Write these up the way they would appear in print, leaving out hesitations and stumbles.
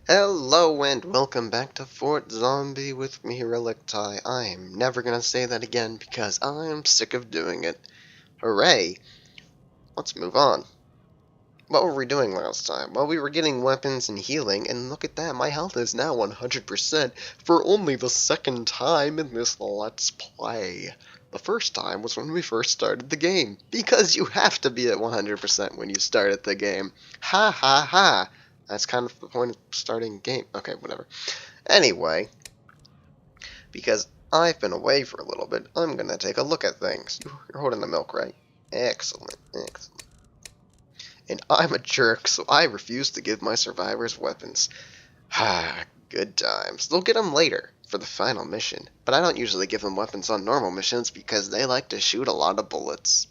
Hello and welcome back to Fort Zombie with me, Relicti. I'm never gonna say that again because I'm sick of doing it. Hooray! Let's move on. What were we doing last time? Well, we were getting weapons and healing, and look at that, my health is now 100% for only the second time in this Let's Play. The first time was when we first started the game, because you have to be at 100% when you start at the game. Ha ha ha! That's kind of the point of starting a game. Okay, whatever. Anyway, because I've been away for a little bit, I'm going to take a look at things. You're holding the milk, right? Excellent, excellent. And I'm a jerk, so I refuse to give my survivors weapons. Ah, good times. They'll get them later for the final mission, but I don't usually give them weapons on normal missions because they like to shoot a lot of bullets.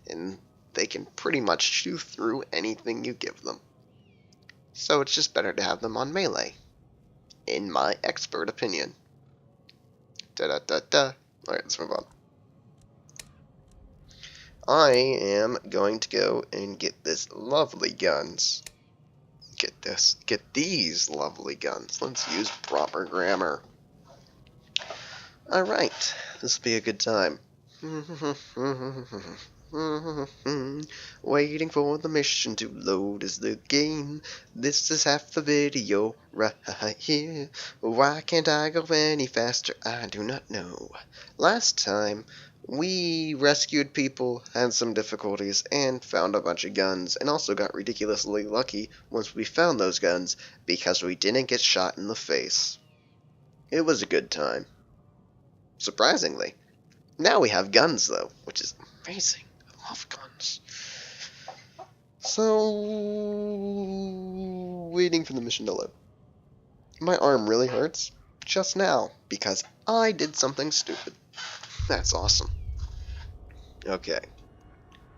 And they can pretty much chew through anything you give them. So it's just better to have them on melee, in my expert opinion. Da-da-da-da. Alright, let's move on. I am going to go and get this lovely guns. Get these lovely guns. Let's use proper grammar. Alright, this will be a good time. Waiting for the mission to load is the game. This is half the video right here. Why can't I go any faster? I do not know. Last time, we rescued people, had some difficulties, and found a bunch of guns, and also got ridiculously lucky once we found those guns because we didn't get shot in the face. It was a good time. Surprisingly. Now we have guns, though, which is amazing. I love guns. So, waiting for the mission to load. My arm really hurts just now because I did something stupid. That's awesome. Okay.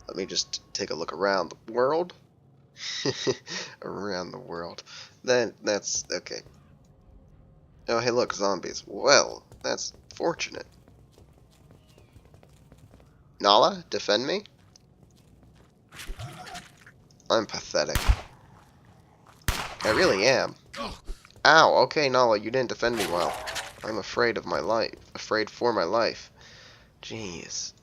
Let me just take a look around the world. Around the world. That's okay. Oh, hey, look, zombies. Well, that's fortunate. Nala, defend me? I'm pathetic. I really am. Ow, okay, Nala, you didn't defend me well. I'm afraid of my life. Afraid for my life. Jeez.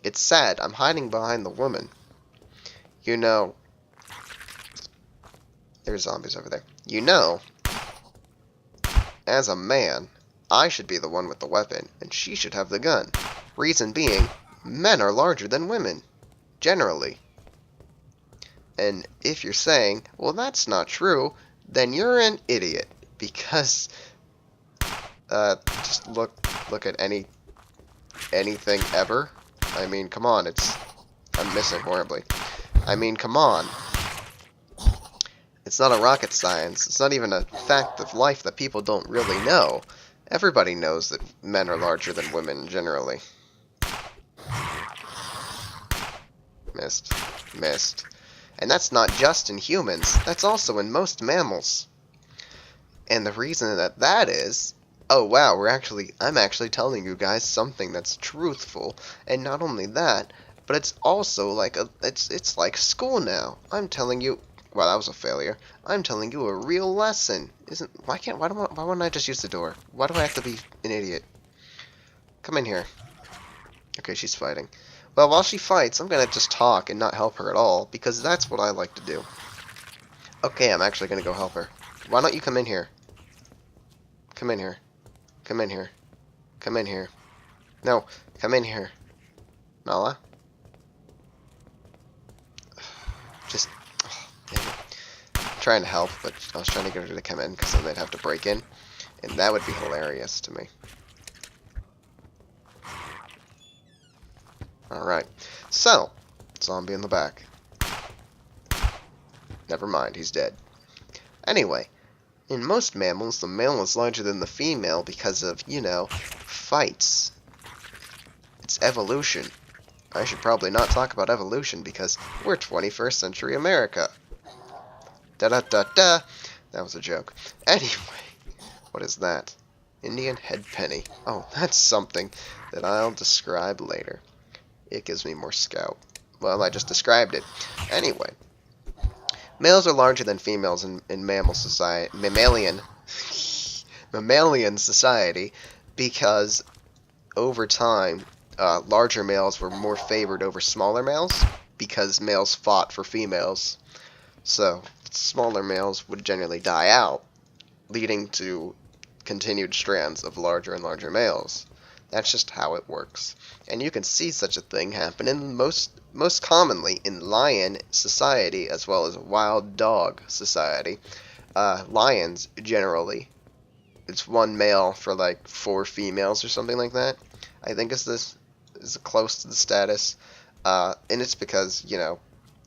It's sad. I'm hiding behind the woman. You know... There's zombies over there. You know, as a man, I should be the one with the weapon, and she should have the gun. Reason being, men are larger than women. Generally. And if you're saying, well, that's not true, then you're an idiot. Because, just look at anything ever. I mean, come on, I'm missing horribly. I mean, come on. It's not a rocket science. It's not even a fact of life that people don't really know. Everybody knows that men are larger than women, generally. Missed. And that's not just in humans. That's also in most mammals. And the reason that is... Oh, wow, I'm actually telling you guys something that's truthful. And not only that, but it's also like it's like school now. I'm telling you... Well, that was a failure. I'm telling you a real lesson. Why wouldn't I just use the door? Why do I have to be an idiot? Come in here. Okay, she's fighting. Well, while she fights, I'm gonna just talk and not help her at all, because that's what I like to do. Okay, I'm actually gonna go help her. Why don't you come in here? Come in here. Come in here. Come in here. No, come in here. Nala? Just... Oh, damn it. I'm trying to help, but I was trying to get her to come in, because then they'd have to break in. And that would be hilarious to me. Alright. So, zombie in the back. Never mind, he's dead. Anyway, in most mammals, the male is larger than the female because of, you know, fights. It's evolution. I should probably not talk about evolution because we're 21st century America. Da-da-da-da. That was a joke. Anyway, what is that? Indian head penny. Oh, that's something that I'll describe later. It gives me more scout. Well, I just described it. Anyway, Males are larger than females in mammal society, mammalian society, because over time, larger males were more favored over smaller males because males fought for females. So smaller males would generally die out, leading to continued strands of larger and larger males. That's just how it works. And you can see such a thing happen in most commonly in lion society as well as wild dog society. Lions generally, it's one male for like 4 females or something like that. I think this is close to the status, and it's because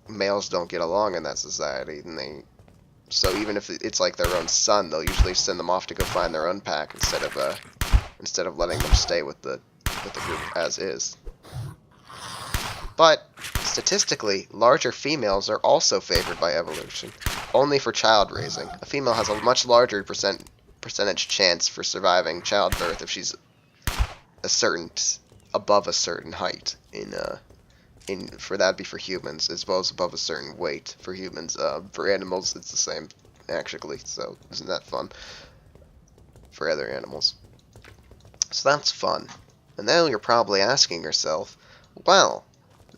males don't get along in that society, and so even if it's like their own son, they'll usually send them off to go find their own pack instead of letting them stay with the group as is. But statistically, larger females are also favored by evolution, only for child raising. A female has a much larger percentage chance for surviving childbirth if she's above a certain height for that'd be for humans, as well as above a certain weight for humans. For animals, it's the same actually. So isn't that fun? For other animals. So that's fun. And now you're probably asking yourself, well,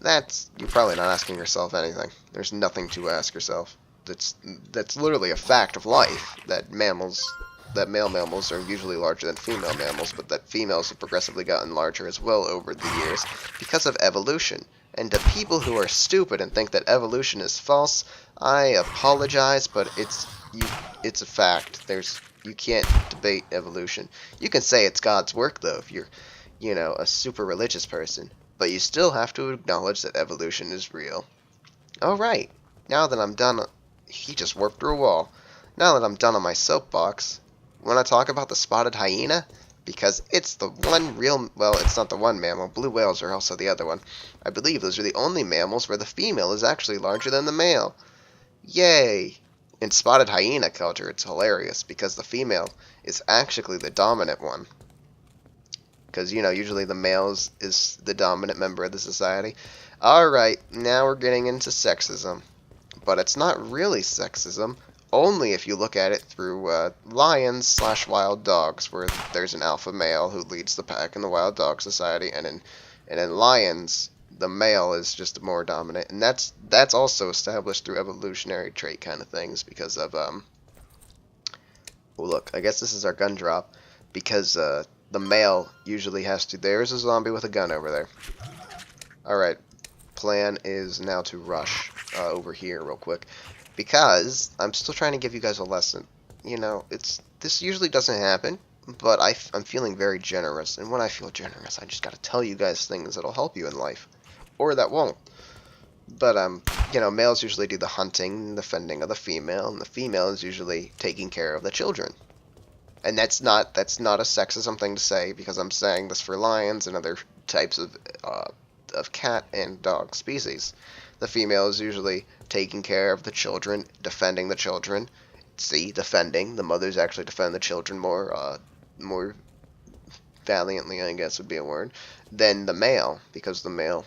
you're probably not asking yourself anything. There's nothing to ask yourself. That's literally a fact of life that male mammals are usually larger than female mammals, but that females have progressively gotten larger as well over the years because of evolution. And to people who are stupid and think that evolution is false, I apologize, but it's a fact. You can't debate evolution. You can say it's God's work though if you're, a super religious person, but you still have to acknowledge that evolution is real. Alright, now that I'm done, he just warped through a wall. Now that I'm done on my soapbox, want to talk about the spotted hyena? Because it's the one it's not the one mammal, blue whales are also the other one. I believe those are the only mammals where the female is actually larger than the male. Yay! In spotted hyena culture, it's hilarious because the female is actually the dominant one. Because, usually the male is the dominant member of the society. Alright, now we're getting into sexism. But it's not really sexism, only if you look at it through lions/wild dogs, where there's an alpha male who leads the pack in the wild dog society, and in lions, the male is just more dominant, and that's also established through evolutionary trait kind of things because of well, look, I guess this is our gun drop, because the male usually has to. There's a zombie with a gun over there. Alright, plan is now to rush over here real quick, because I'm still trying to give you guys a lesson. This usually doesn't happen, but I'm feeling very generous, and when I feel generous, I just gotta tell you guys things that'll help you in life, or that won't. But males usually do the hunting, the fending of the female, and the female is usually taking care of the children. And that's not a sexism thing to say, because I'm saying this for lions and other types of cat and dog species. The female is usually taking care of the children, defending the children. See, defending. The mothers actually defend the children more valiantly, I guess would be a word, than the male, because the male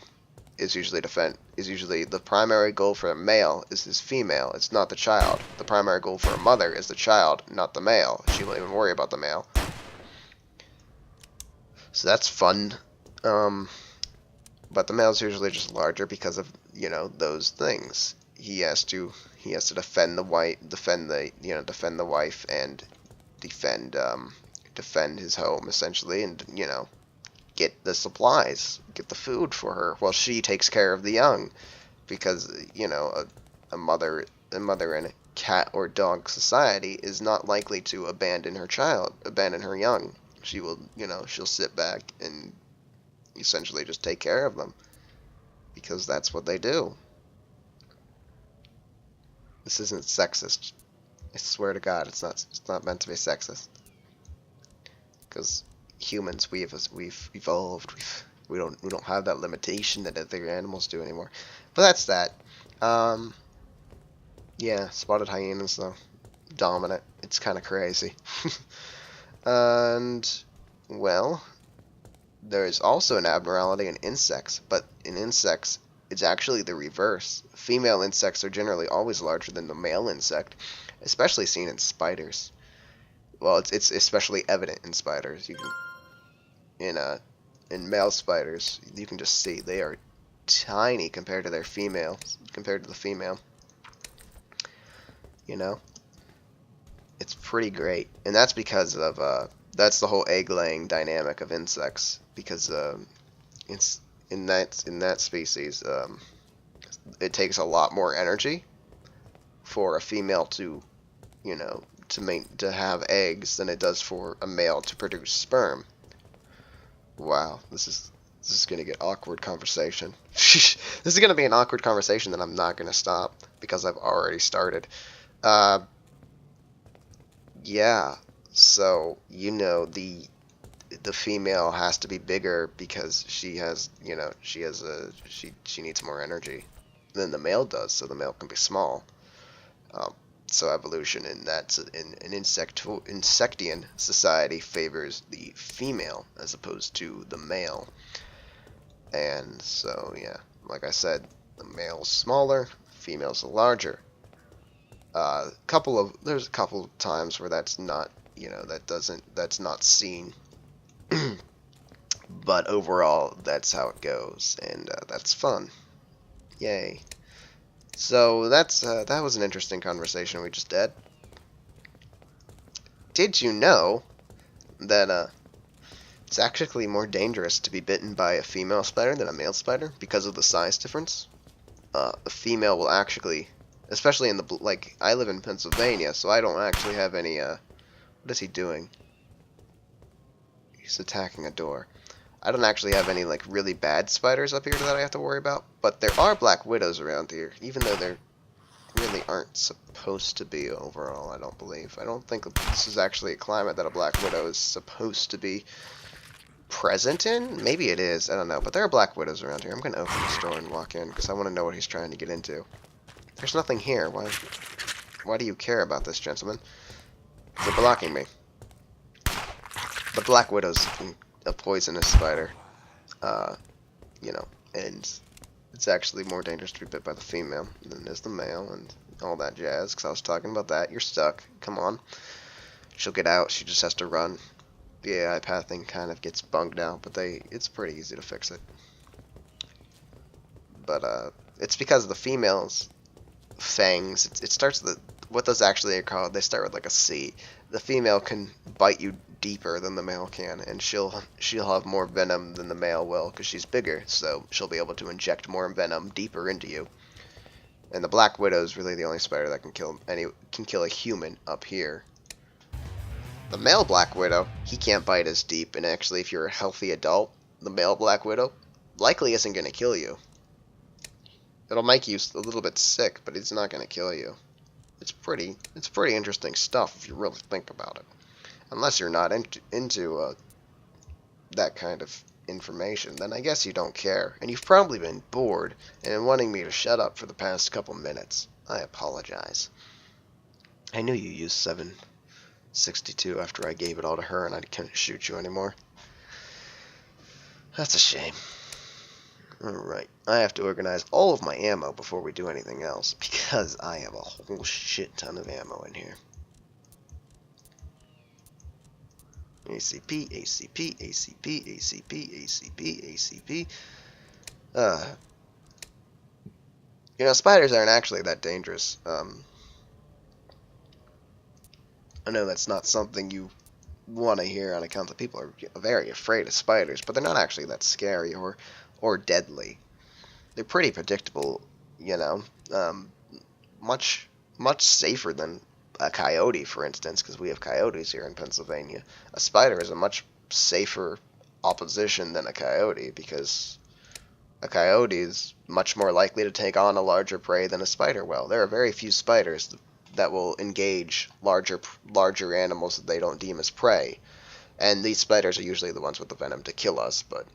is usually the primary goal for a male is his female. It's not the child. The primary goal for a mother is the child, not the male. She won't even worry about the male. So that's fun. But the male's usually just larger because of those things. He has to defend the wife, defend the wife, and defend his home essentially, and get the supplies, get the food for her while she takes care of the young, because a mother in a cat or dog society is not likely to abandon her young. She will she'll sit back and essentially just take care of them, because that's what they do. This isn't sexist. I swear to God, it's not meant to be sexist. Because humans, we've evolved. We don't have that limitation that other animals do anymore. But that's that. Yeah, spotted hyenas though, dominant. It's kind of crazy. And well, there is also an abnormality in insects, but in insects, it's actually the reverse. Female insects are generally always larger than the male insect, especially seen in spiders. Well, it's especially evident in spiders. You can in male spiders, you can just see they are tiny compared to their females, compared to the female. You know, it's pretty great, and that's because of that's the whole egg-laying dynamic of insects. Because it's in that species, it takes a lot more energy for a female to, you know, to have eggs than it does for a male to produce sperm. Wow, this is gonna get awkward conversation. This is gonna be an awkward conversation that I'm not gonna stop because I've already started. Uh, yeah. So you know the female has to be bigger because she has she needs more energy than the male does, so the male can be small. Um, so evolution in an insectian society favors the female as opposed to the male. And so yeah, like I said, the male's smaller, female's larger. There's a couple of times where that's not, that's not seen. But overall, that's how it goes, and that's fun. Yay. So that was an interesting conversation we just had. Did you know that it's actually more dangerous to be bitten by a female spider than a male spider because of the size difference? A female will actually, especially in I live in Pennsylvania, so I don't actually have any, what is he doing? He's attacking a door. I don't actually have any, really bad spiders up here that I have to worry about, but there are black widows around here, even though there really aren't supposed to be overall, I don't believe. I don't think this is actually a climate that a black widow is supposed to be present in. Maybe it is, I don't know, but there are black widows around here. I'm going to open the door and walk in, because I want to know what he's trying to get into. There's nothing here. Why do you care about this, gentleman? You're blocking me. The black widow's a poisonous spider, and it's actually more dangerous to be bit by the female than it is the male, and all that jazz, because I was talking about that. You're stuck. Come on. She'll get out. She just has to run. The AI pathing kind of gets bugged out, but it's pretty easy to fix it. But, it's because of the female's fangs. It starts what those actually are called, they start with, a C. The female can bite you deeper than the male can, and she'll have more venom than the male will because she's bigger, so she'll be able to inject more venom deeper into you. And the black widow is really the only spider that can kill a human up here. The male black widow, he can't bite as deep, and actually if you're a healthy adult, the male black widow likely isn't going to kill you. It'll make you a little bit sick, but it's not going to kill you. It's pretty interesting stuff if you really think about it. Unless you're not into that kind of information, then I guess you don't care. And you've probably been bored and wanting me to shut up for the past couple minutes. I apologize. I knew you used 7.62 after I gave it all to her and I couldn't shoot you anymore. That's a shame. Alright, I have to organize all of my ammo before we do anything else, because I have a whole shit ton of ammo in here. ACP, ACP, ACP, ACP, ACP, ACP. Spiders aren't actually that dangerous. I know that's not something you want to hear on account that people are very afraid of spiders, but they're not actually that scary or deadly. They're pretty predictable, much safer than a coyote, for instance, because we have coyotes here in Pennsylvania. A spider is a much safer opposition than a coyote, because a coyote is much more likely to take on a larger prey than a spider will. There are very few spiders that will engage larger animals that they don't deem as prey, and these spiders are usually the ones with the venom to kill us, but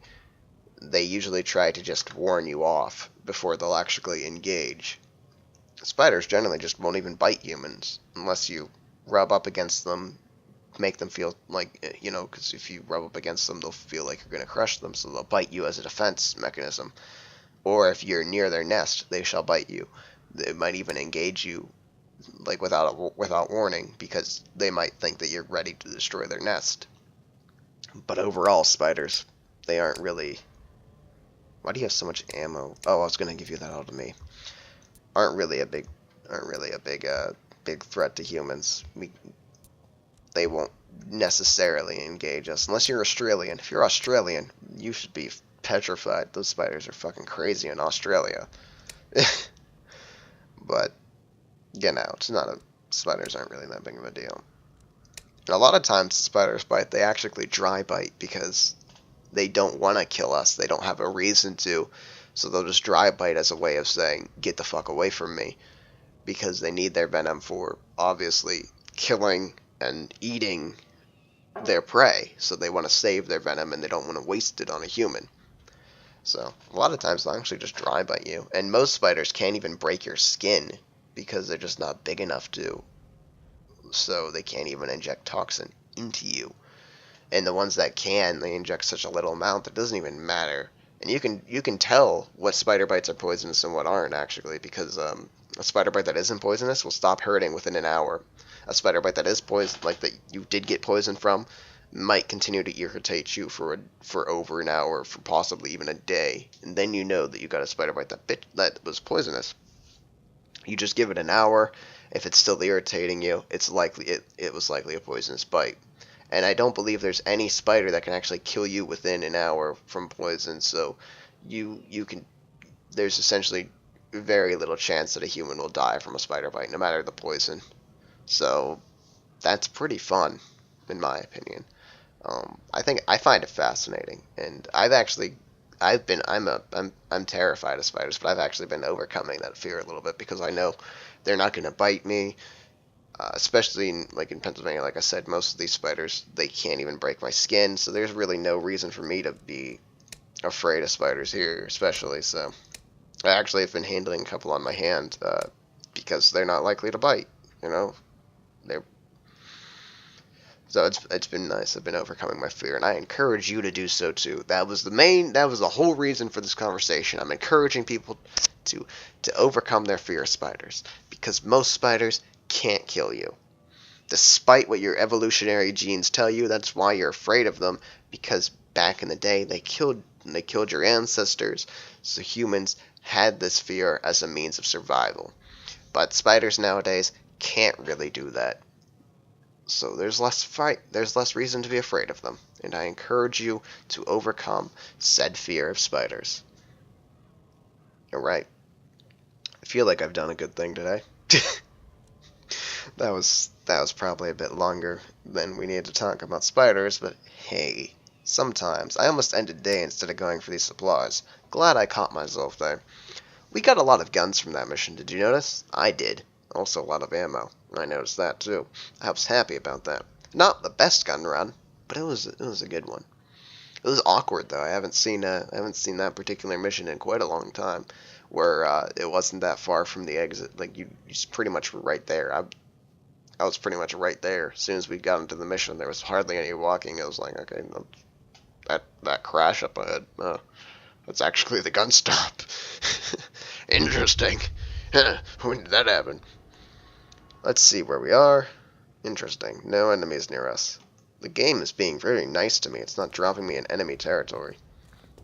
they usually try to just warn you off before they'll actually engage. Spiders generally just won't even bite humans unless you rub up against them, make them feel like, because if you rub up against them, they'll feel like you're going to crush them, so they'll bite you as a defense mechanism. or if you're near their nest, they shall bite you. They might even engage you like without warning because they might think that you're ready to destroy their nest. But overall, spiders, they aren't really. Why do you have so much ammo? Oh, I was gonna give you that all to me. Aren't really a big threat to humans. They won't necessarily engage us unless you're Australian. If you're Australian, you should be petrified. Those spiders are fucking crazy in Australia. But you know, it's not a spiders aren't really that big of a deal. And a lot of times spiders bite, they actually dry bite because they don't want to kill us. They don't have a reason to. So they'll just dry bite as a way of saying, get the fuck away from me. Because they need their venom for, obviously, killing and eating their prey. So they want to save their venom and they don't want to waste it on a human. So a lot of times they'll actually just dry bite you. And most spiders can't even break your skin because they're just not big enough to. So they can't even inject toxin into you. And the ones that can, they inject such a little amount that it doesn't even matter. And you can tell what spider bites are poisonous and what aren't, actually, because a spider bite that isn't poisonous will stop hurting within an hour. A spider bite that is poison, like that you did get poison from, might continue to irritate you for over an hour, for possibly even a day, and then you know that you got a spider bite that was poisonous. You just give it an hour. If it's still irritating you, it was likely a poisonous bite. And I don't believe there's any spider that can actually kill you within an hour from poison. So you can there's essentially very little chance that a human will die from a spider bite, no matter the poison. So that's pretty fun, in my opinion. I find it fascinating, and I'm terrified of spiders, but I've actually been overcoming that fear a little bit because I know they're not going to bite me. Especially in Pennsylvania, like I said, most of these spiders, they can't even break my skin, so there's really no reason for me to be afraid of spiders here, especially. So I actually have been handling a couple on my hand because they're not likely to bite. You know, they're so it's been nice. I've been overcoming my fear, and I encourage you to do so too. That was the whole reason for this conversation. I'm encouraging people to overcome their fear of spiders because most spiders can't kill you. Despite what your evolutionary genes tell you, that's why you're afraid of them, because back in the day they killed your ancestors, so humans had this fear as a means of survival. But spiders nowadays can't really do that. So there's less reason to be afraid of them, and I encourage you to overcome said fear of spiders. Alright. I feel like I've done a good thing today. That was probably a bit longer than we needed to talk about spiders, but hey, sometimes I almost ended the day instead of going for these supplies. Glad I caught myself there. We got a lot of guns from that mission, did you notice? I did. Also a lot of ammo. I noticed that too. I was happy about that. Not the best gun run, but it was a good one. It was awkward though. I haven't seen that particular mission in quite a long time, where it wasn't that far from the exit. Like you pretty much were right there. I was pretty much right there. As soon as we got into the mission, there was hardly any walking. I was like, okay, that crash up ahead. That's actually the gun stop. Interesting. When did that happen? Let's see where we are. Interesting. No enemies near us. The game is being very nice to me. It's not dropping me in enemy territory.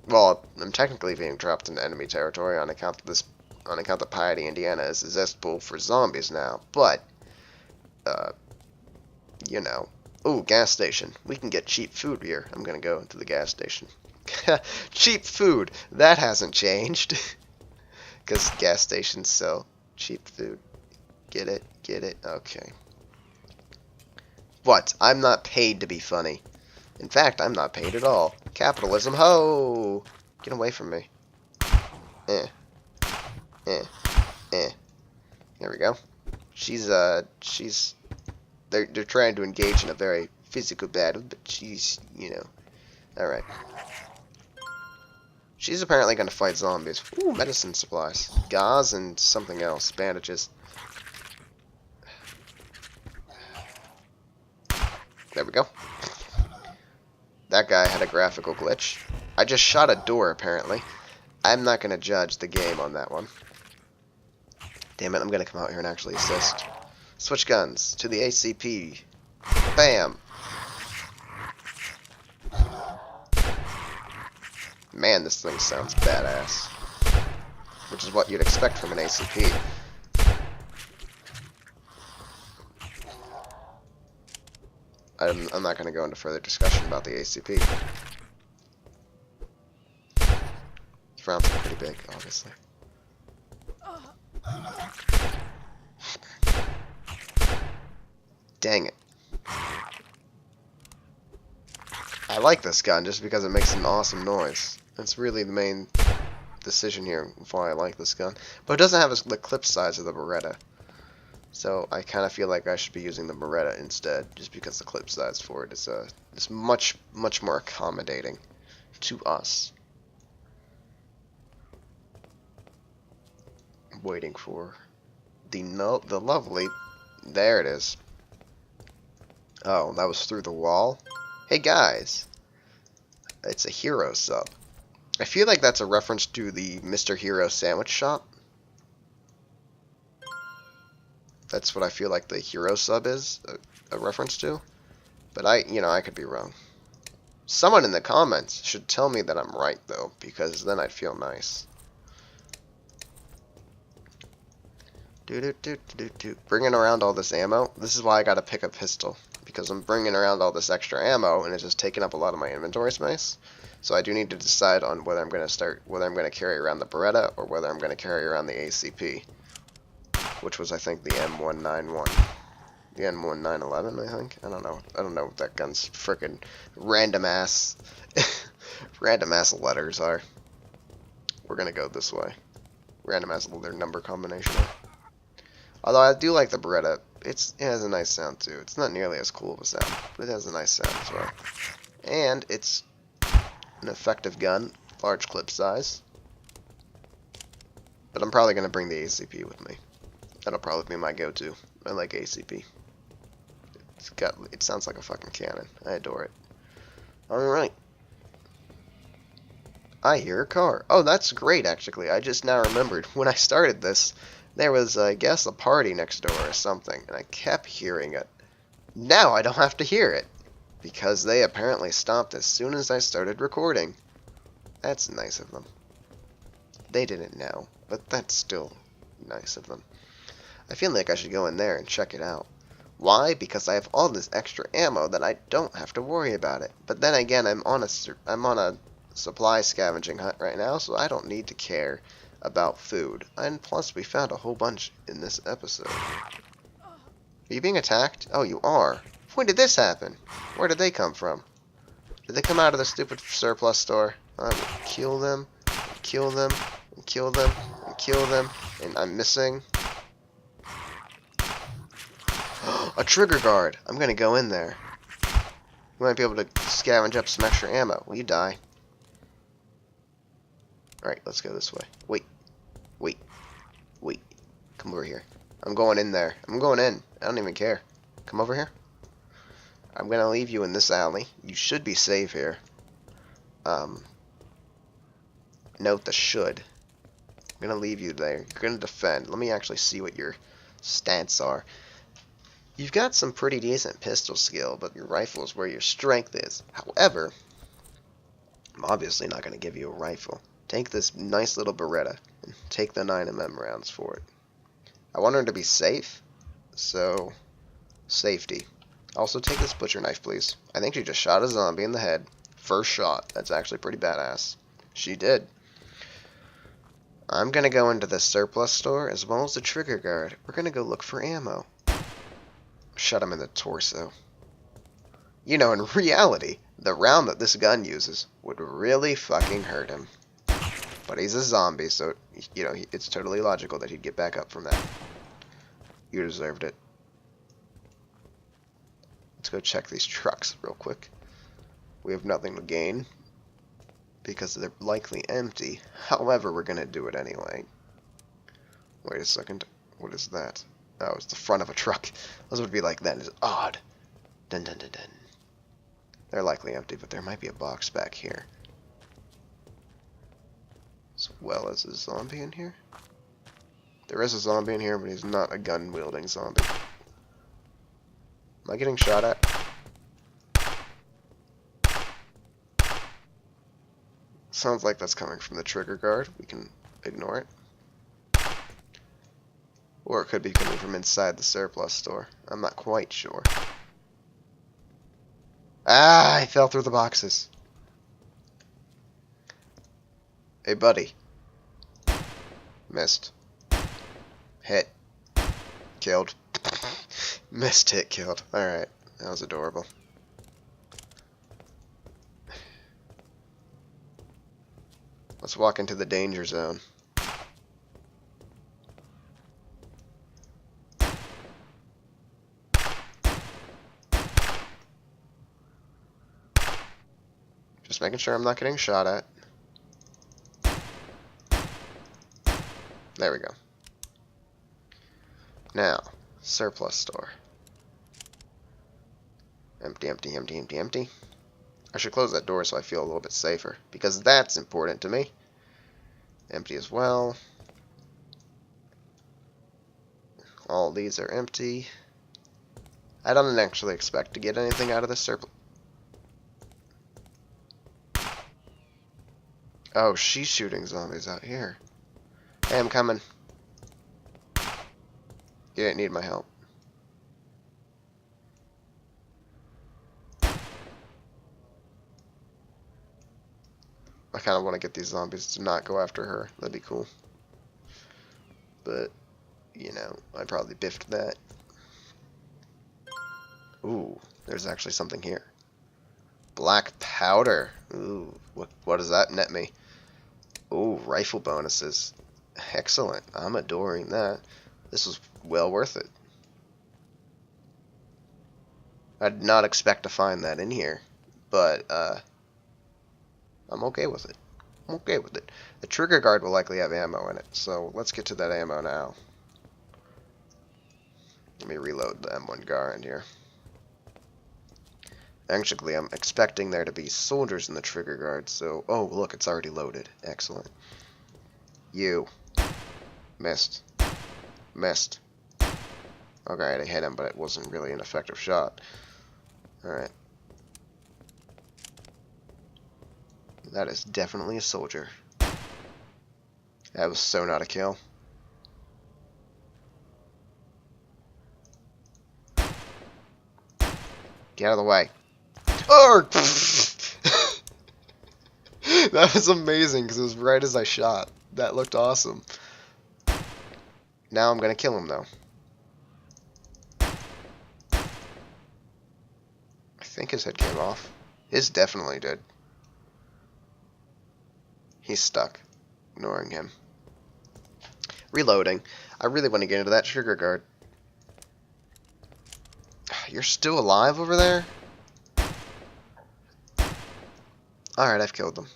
Well, I'm technically being dropped into enemy territory on account that Piety, Indiana is a cesspool for zombies now. But you know. Ooh, gas station. We can get cheap food here. I'm gonna go into the gas station. Cheap food. That hasn't changed. Because gas stations sell cheap food. Get it? Get it? Okay. But I'm not paid to be funny. In fact, I'm not paid at all. Capitalism, ho! Get away from me. Eh. There we go. They're trying to engage in a very physical battle, but she's, alright. She's apparently going to fight zombies. Ooh, medicine supplies. Gauze and something else. Bandages. There we go. That guy had a graphical glitch. I just shot a door, apparently. I'm not going to judge the game on that one. Damn it, I'm going to come out here and actually assist. Switch guns to the ACP. Bam! Man, this thing sounds badass. Which is what you'd expect from an ACP. I'm not going to go into further discussion about the ACP. Rounds are pretty big, obviously. Dang it. I like this gun just because it makes an awesome noise. That's really the main decision here of why I like this gun. But it doesn't have the clip size of the Beretta. So I kind of feel like I should be using the Beretta instead, just because the clip size for it is much more accommodating to us. I'm waiting for the lovely. There it is. Oh, that was through the wall. Hey guys, it's a Hero sub. I feel like that's a reference to the Mr. Hero sandwich shop. That's what I feel like the Hero sub is a reference to. But I could be wrong. Someone in the comments should tell me that I'm right, though, because then I'd feel nice. Bringing around all this ammo. This is why I gotta pick a pistol, because I'm bringing around all this extra ammo, and it's just taking up a lot of my inventory space. So I do need to decide on whether I'm gonna carry around the Beretta or whether I'm gonna carry around the ACP, which was I think the M191, the M1911. I think I don't know what that gun's frickin' random ass letters are. We're gonna go this way. Random ass their number combination. Although I do like the Beretta. It has a nice sound too. It's not nearly as cool of a sound, but it has a nice sound as well. And it's an effective gun, large clip size. But I'm probably going to bring the ACP with me. That'll probably be my go-to. I like ACP. It sounds like a fucking cannon. I adore it. Alright. I hear a car. Oh, that's great, actually. I just now remembered. When I started this, there was, I guess, a party next door or something, and I kept hearing it. Now I don't have to hear it, because they apparently stopped as soon as I started recording. That's nice of them. They didn't know, but that's still nice of them. I feel like I should go in there and check it out. Why? Because I have all this extra ammo that I don't have to worry about it. But then again, I'm on a supply scavenging hunt right now, so I don't need to care about food. And plus, we found a whole bunch in this episode. Are you being attacked? Oh, you are. When did this happen? Where did they come from? Did they come out of the stupid surplus store? I will kill them, and kill them, and kill them, and kill them, and I'm missing. A trigger guard. I'm gonna go in there. We might be able to scavenge up some extra ammo. Will you die? Alright, let's go this way. Wait. Wait. Wait. Come over here. I'm going in there. I'm going in. I don't even care. Come over here. I'm gonna leave you in this alley. You should be safe here. Note the should. I'm gonna leave you there. You're gonna defend. Let me actually see what your stats are. You've got some pretty decent pistol skill, but your rifle is where your strength is. However, I'm obviously not gonna give you a rifle. Take this nice little Beretta and take the 9mm rounds for it. I want her to be safe, so safety. Also take this butcher knife, please. I think she just shot a zombie in the head. First shot. That's actually pretty badass. She did. I'm gonna go into the surplus store as well as the trigger guard. We're gonna go look for ammo. Shot him in the torso. You know, in reality, the round that this gun uses would really fucking hurt him. But he's a zombie, so, you know, it's totally logical that he'd get back up from that. You deserved it. Let's go check these trucks real quick. We have nothing to gain, because they're likely empty. However, we're going to do it anyway. Wait a second. What is that? Oh, it's the front of a truck. Those would be like that. It's odd. Dun dun dun dun. They're likely empty, but there might be a box back here. As well as a zombie in here. There is a zombie in here, but he's not a gun-wielding zombie. Am I getting shot at? Sounds like that's coming from the trigger guard. We can ignore it. Or it could be coming from inside the surplus store. I'm not quite sure. Ah, I fell through the boxes. Hey, buddy. Missed. Hit. Killed. Missed, hit, killed. Alright, that was adorable. Let's walk into the danger zone. Just making sure I'm not getting shot at. There we go. Now, surplus store. Empty, empty, empty, empty, empty. I should close that door so I feel a little bit safer, because that's important to me. Empty as well. All these are empty. I don't actually expect to get anything out of this surplus. Oh, she's shooting zombies out here. Hey, I'm coming. You didn't need my help. I kind of want to get these zombies to not go after her. That'd be cool. But, you know, I probably biffed that. Ooh, there's actually something here. Black powder. Ooh, what does that net me? Ooh, rifle bonuses. Excellent. I'm adoring that. This was well worth it. I did not expect to find that in here, but I'm okay with it. I'm okay with it. The trigger guard will likely have ammo in it, so let's get to that ammo now. Let me reload the M1 Garand here. Actually, I'm expecting there to be soldiers in the trigger guard, so... Oh, look, it's already loaded. Excellent. You. Missed. Missed. Okay, I hit him, but it wasn't really an effective shot. Alright. That is definitely a soldier. That was so not a kill. Get out of the way. Oh! That was amazing, because it was right as I shot. That looked awesome. Now I'm going to kill him, though. I think his head came off. His definitely did. He's stuck. Ignoring him. Reloading. I really want to get into that trigger guard. You're still alive over there? Alright, I've killed them.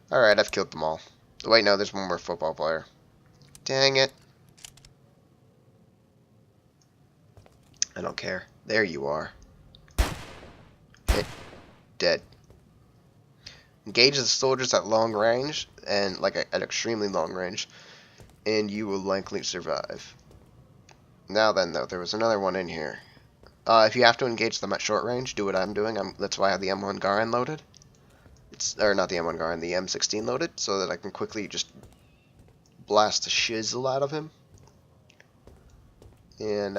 Alright, I've killed them all. Wait, no, there's one more football player. Dang it. I don't care. There you are. Hit. Dead. Engage the soldiers at long range, and like at extremely long range, and you will likely survive. Now then, though, there was another one in here. If you have to engage them at short range, do what I'm doing. That's why I have the M1 Garand loaded. Or not the M1 Garand, the M16 loaded, so that I can quickly just blast the shizzle out of him. And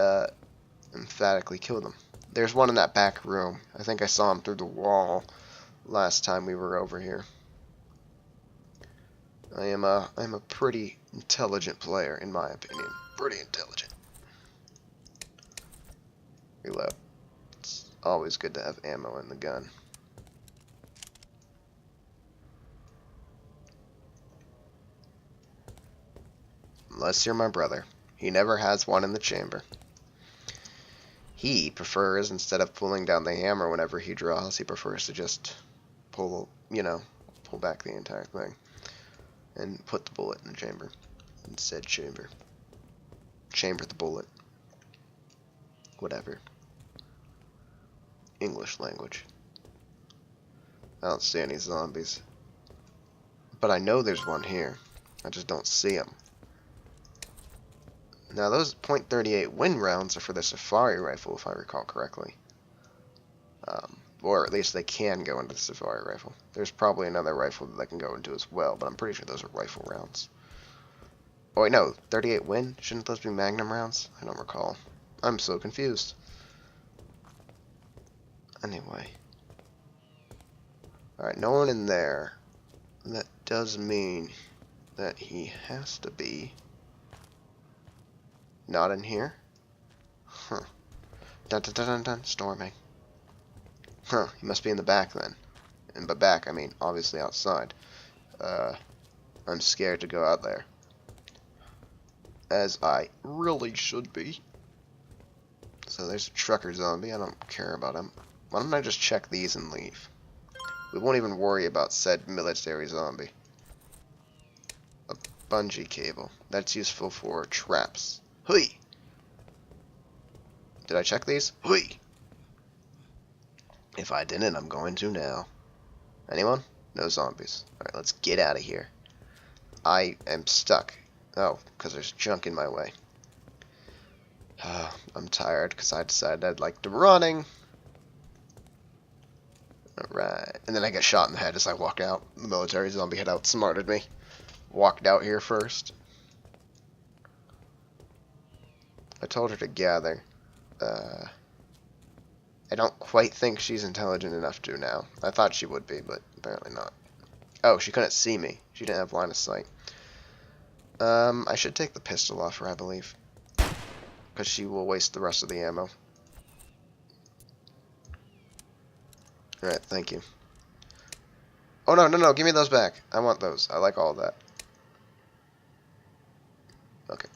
emphatically kill them. There's one in that back room. I think I saw him through the wall last time we were over here. I'm a pretty intelligent player, in my opinion. Pretty intelligent. Reload. It's always good to have ammo in the gun. Unless you're my brother. He never has one in the chamber. He prefers, instead of pulling down the hammer whenever he draws, he prefers to just pull, you know, pull back the entire thing. And put the bullet in the chamber. In said chamber. Chamber the bullet. Whatever. English language. I don't see any zombies. But I know there's one here. I just don't see him. Now those .38 wind rounds are for the safari rifle, if I recall correctly. Or at least they can go into the safari rifle. There's probably another rifle that they can go into as well, but I'm pretty sure those are rifle rounds. Oh wait, no, 38 Win? Shouldn't those be Magnum rounds? I don't recall. I'm so confused. Anyway. Alright, no one in there. That does mean that he has to be not in here. Huh. Dun dun dun dun dun, storming. Huh, he must be in the back then. And by back, I mean obviously outside. I'm scared to go out there. As I really should be. So there's a trucker zombie. I don't care about him. Why don't I just check these and leave? We won't even worry about said military zombie. A bungee cable. That's useful for traps. Hui! Did I check these? Hui! If I didn't, I'm going to now. Anyone? No zombies. Alright, let's get out of here. I am stuck. Oh, because there's junk in my way. I'm tired because I decided I'd like to running. Alright. And then I get shot in the head as I walk out. The military zombie had outsmarted me. Walked out here first. I told her to gather. I don't quite think she's intelligent enough to now. I thought she would be, but apparently not. Oh, she couldn't see me. She didn't have line of sight. I should take the pistol off her, I believe. Because she will waste the rest of the ammo. Alright, thank you. Oh, no, no, no, give me those back. I want those. I like all of that. Okay.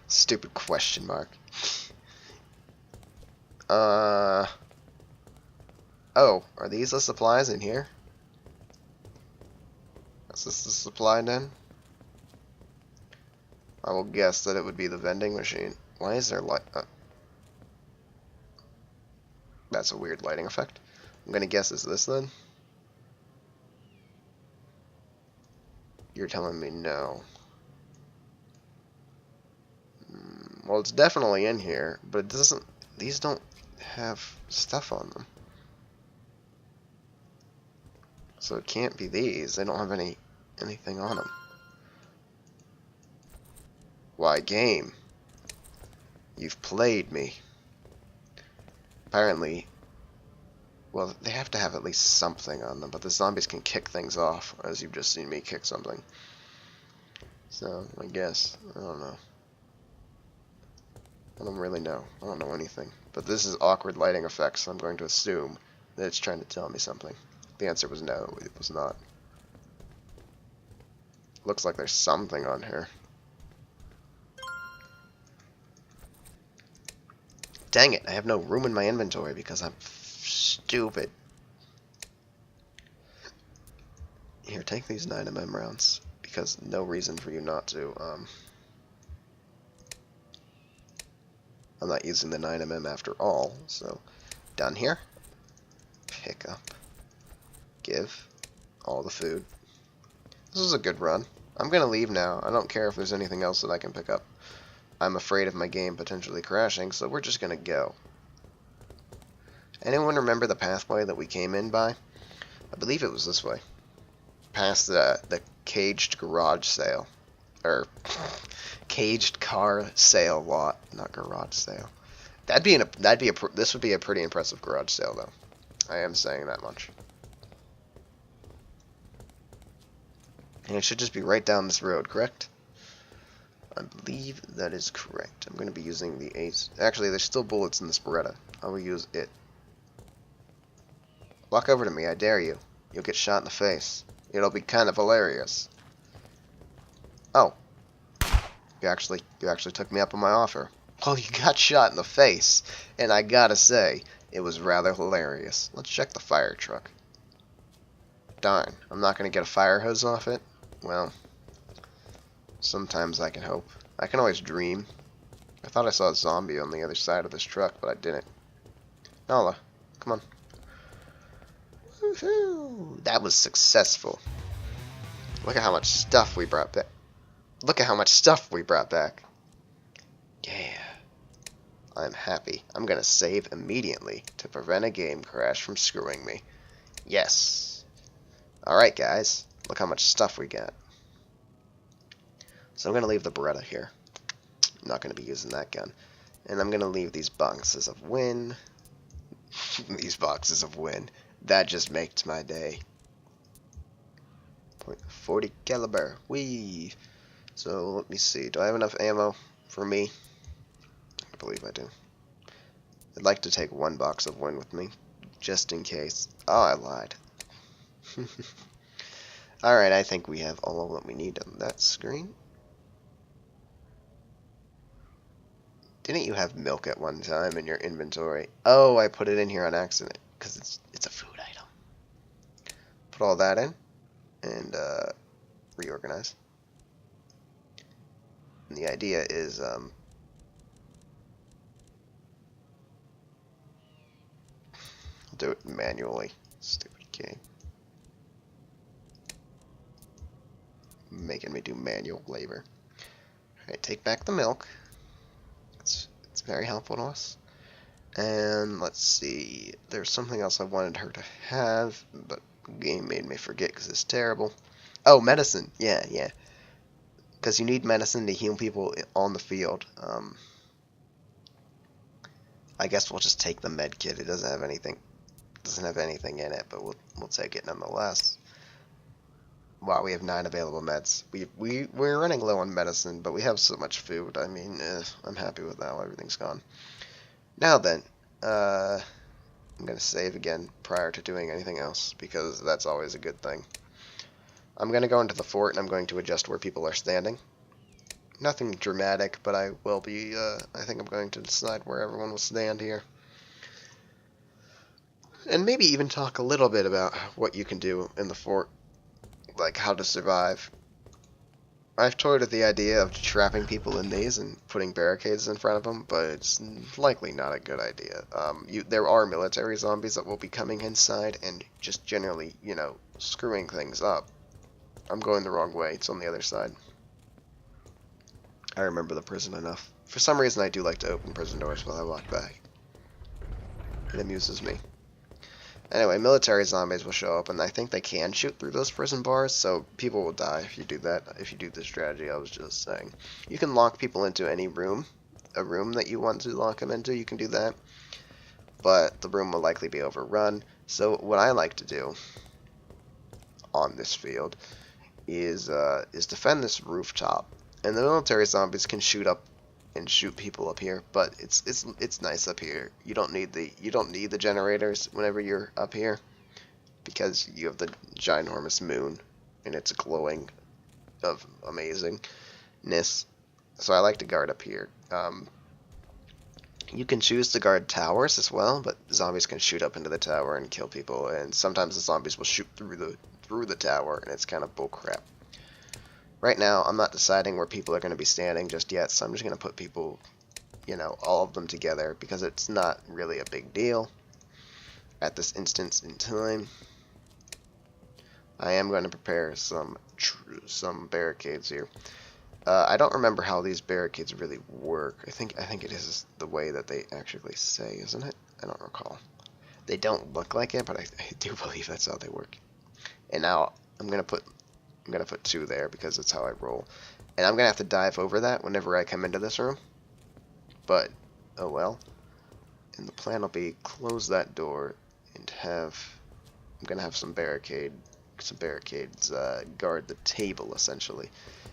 Stupid question mark. Oh, are these the supplies in here? Is this the supply den? I will guess that it would be the vending machine. Why is there light? That's a weird lighting effect. I'm gonna guess it's this then? You're telling me no. Well, it's definitely in here, but it doesn't. These don't have stuff on them. So it can't be these. They don't have anything on them. Why, game? You've played me. Apparently, well, they have to have at least something on them, but the zombies can kick things off, as you've just seen me kick something. So, I guess, I don't know. I don't really know. I don't know anything. But this is awkward lighting effects, so I'm going to assume that it's trying to tell me something. The answer was no, it was not. Looks like there's something on here. Dang it, I have no room in my inventory because I'm stupid. Here, take these 9mm rounds, because no reason for you not to. I'm not using the 9mm after all, so done here. Pick up. Give all the food. This is a good run. I'm gonna leave now. I don't care if there's anything else that I can pick up. I'm afraid of my game potentially crashing, so we're just gonna go. Anyone remember the pathway that we came in by? I believe it was this way. Past the caged garage sale. Or caged car sale lot, not garage sale. This would be a pretty impressive garage sale though. I am saying that much. And it should just be right down this road, correct? I believe that is correct. I'm going to be using the Ace. Actually, there's still bullets in this Beretta. I will use it. Walk over to me, I dare you. You'll get shot in the face. It'll be kind of hilarious. Oh. You actually took me up on my offer. Well, you got shot in the face. And I gotta say, it was rather hilarious. Let's check the fire truck. Darn, I'm not going to get a fire hose off it? Well, sometimes I can hope. I can always dream. I thought I saw a zombie on the other side of this truck, but I didn't. Nala, come on. Woohoo! That was successful. Look at how much stuff we brought back. Look at how much stuff we brought back. Yeah. I'm happy. I'm gonna save immediately to prevent a game crash from screwing me. Yes. Alright, guys. Look how much stuff we got. So I'm gonna leave the Beretta here. I'm not gonna be using that gun. And I'm gonna leave these boxes of win. These boxes of win. That just makes my day. .40 caliber. Whee! So let me see. Do I have enough ammo for me? I believe I do. I'd like to take one box of win with me, just in case. Oh, I lied. Alright, I think we have all of what we need on that screen. Didn't you have milk at one time in your inventory? Oh, I put it in here on accident, because it's a food item. Put all that in, and reorganize. And the idea is, I'll do it manually. Stupid game. Making me do manual labor. Alright, take back the milk. It's very helpful to us. And let's see. There's something else I wanted her to have, but the game made me forget because it's terrible. Oh, medicine. Yeah. Because you need medicine to heal people on the field. I guess we'll just take the med kit. It doesn't have anything. Doesn't have anything in it, but we'll take it nonetheless. Wow, we have 9 available meds. We're running low on medicine, but we have so much food. I mean, I'm happy with how everything's gone. Now then, I'm gonna save again prior to doing anything else because that's always a good thing. I'm gonna go into the fort and I'm going to adjust where people are standing. Nothing dramatic, but I will be. I think I'm going to decide where everyone will stand here. And maybe even talk a little bit about what you can do in the fort. Like how to survive. I've toyed with the idea of trapping people in these and putting barricades in front of them, but it's likely not a good idea. There are military zombies that will be coming inside and just generally, screwing things up. I'm going the wrong way. It's on the other side. I remember the prison enough. For some reason, I do like to open prison doors while I walk by. It amuses me. Anyway, military zombies will show up, and I think they can shoot through those prison bars, so people will die if you do that, if you do this strategy I was just saying. You can lock people into any room, a room that you want to lock them into, you can do that, but the room will likely be overrun, so what I like to do on this field is defend this rooftop, and the military zombies can shoot up and shoot people up here, but it's nice up here. You don't need the generators whenever you're up here because you have the ginormous moon and it's glowing of amazingness. So I like to guard up here. You can choose to guard towers as well, but zombies can shoot up into the tower and kill people, and sometimes the zombies will shoot through the tower, and it's kind of bullcrap. Right now, I'm not deciding where people are going to be standing just yet, so I'm just going to put people, all of them together, because it's not really a big deal at this instance in time. I am going to prepare some barricades here. I don't remember how these barricades really work. I think it is the way that they actually say, isn't it? I don't recall. They don't look like it, but I do believe that's how they work. And now I'm going to put 2 there because that's how I roll. And I'm going to have to dive over that whenever I come into this room. But, oh well. And the plan will be close that door and I'm going to have some barricades guard the table, essentially.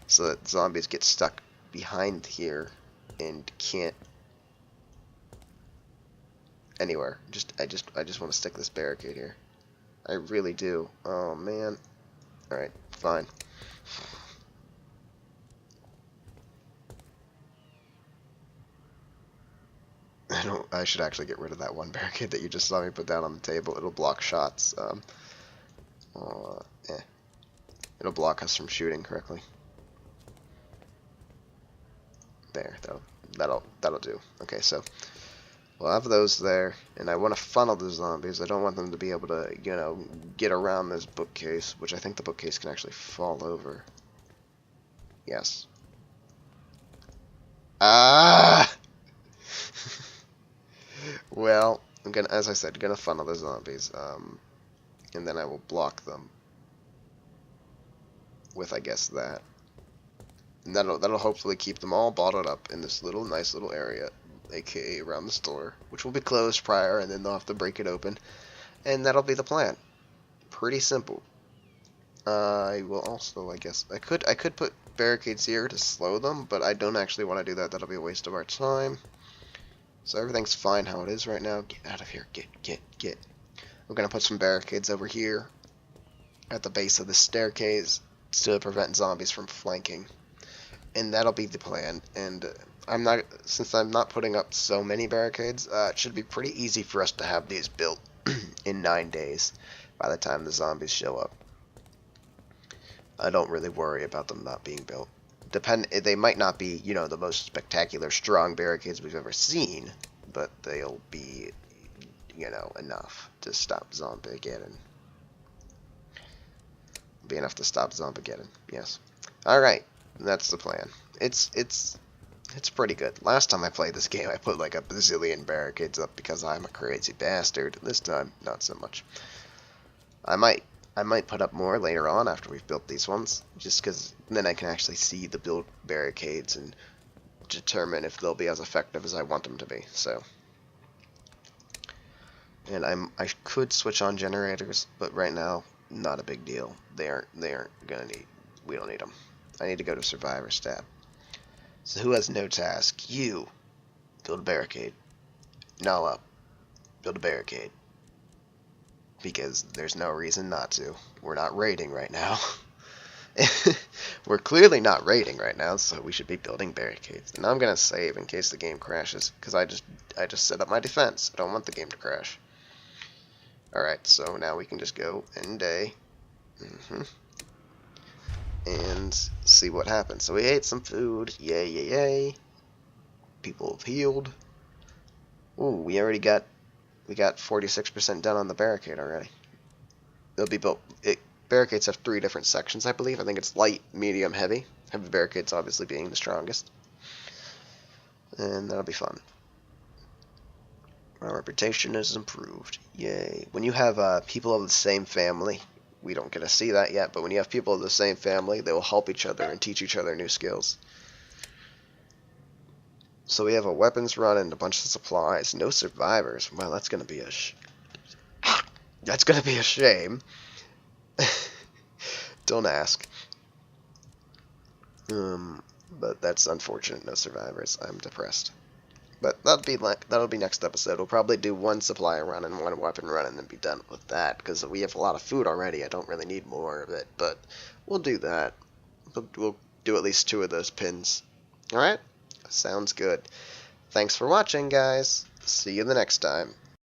So that zombies get stuck behind here and can't anywhere. I just want to stick this barricade here. I really do. Oh, man. Alright, fine. I should actually get rid of that one barricade that you just saw me put down on the table. It'll block shots. It'll block us from shooting correctly. There, that'll do. Okay, so We'll have those there, and I want to funnel the zombies. I don't want them to be able to, you know, get around this bookcase, which I think the bookcase can actually fall over. Yes. Ah! Well, I'm gonna, as I said, gonna funnel the zombies, and then I will block them with, I guess, that. And that'll hopefully keep them all bottled up in this little nice little area, aka around the store, which will be closed prior, and then they'll have to break it open, and that'll be the plan. Pretty simple. I will also, I guess, I could put barricades here to slow them, but I don't actually want to do that. That'll be a waste of our time. So everything's fine how it is right now. Get out of here. Get. We're gonna put some barricades over here at the base of the staircase to prevent zombies from flanking. And that'll be the plan. And since I'm not putting up so many barricades, it should be pretty easy for us to have these built in 9 days by the time the zombies show up. I don't really worry about them not being built. They might not be, you know, the most spectacular strong barricades we've ever seen, but they'll be, you know, enough to stop Zombigeddon. Be enough to stop Zombigeddon. Yes. All right. That's the plan. It's pretty good. Last time I played this game, I put like a bazillion barricades up because I'm a crazy bastard. This time, not so much. I might put up more later on after we've built these ones, just because then I can actually see the built barricades and determine if they'll be as effective as I want them to be. So, and I could switch on generators, but right now, not a big deal. They aren't gonna need. We don't need them. I need to go to Survivor's tab. So who has no task? You. Build a barricade. Nala. Build a barricade. Because there's no reason not to. We're not raiding right now. We're clearly not raiding right now, so we should be building barricades. And I'm gonna save in case the game crashes, because I just set up my defense. I don't want the game to crash. Alright, so now we can just go end day. And see what happens. So we ate some food. Yay, yay, yay. People have healed. Ooh, we got 46% done on the barricade already. They'll be built. Barricades have 3 different sections, I believe. I think it's light, medium, heavy. Heavy barricades obviously being the strongest. And that'll be fun. Our reputation is improved. Yay. When you have people of the same family, we don't get to see that yet, but when you have people of the same family, they will help each other and teach each other new skills. So we have a weapons run and a bunch of supplies. No survivors. Well, that's gonna be a shame. Don't ask. But that's unfortunate. No survivors. I'm depressed. But that'll be next episode. We'll probably do 1 supply run and 1 weapon run and then be done with that, because we have a lot of food already. I don't really need more of it, but we'll do that. We'll do at least 2 of those pins. Alright? Sounds good. Thanks for watching, guys. See you the next time.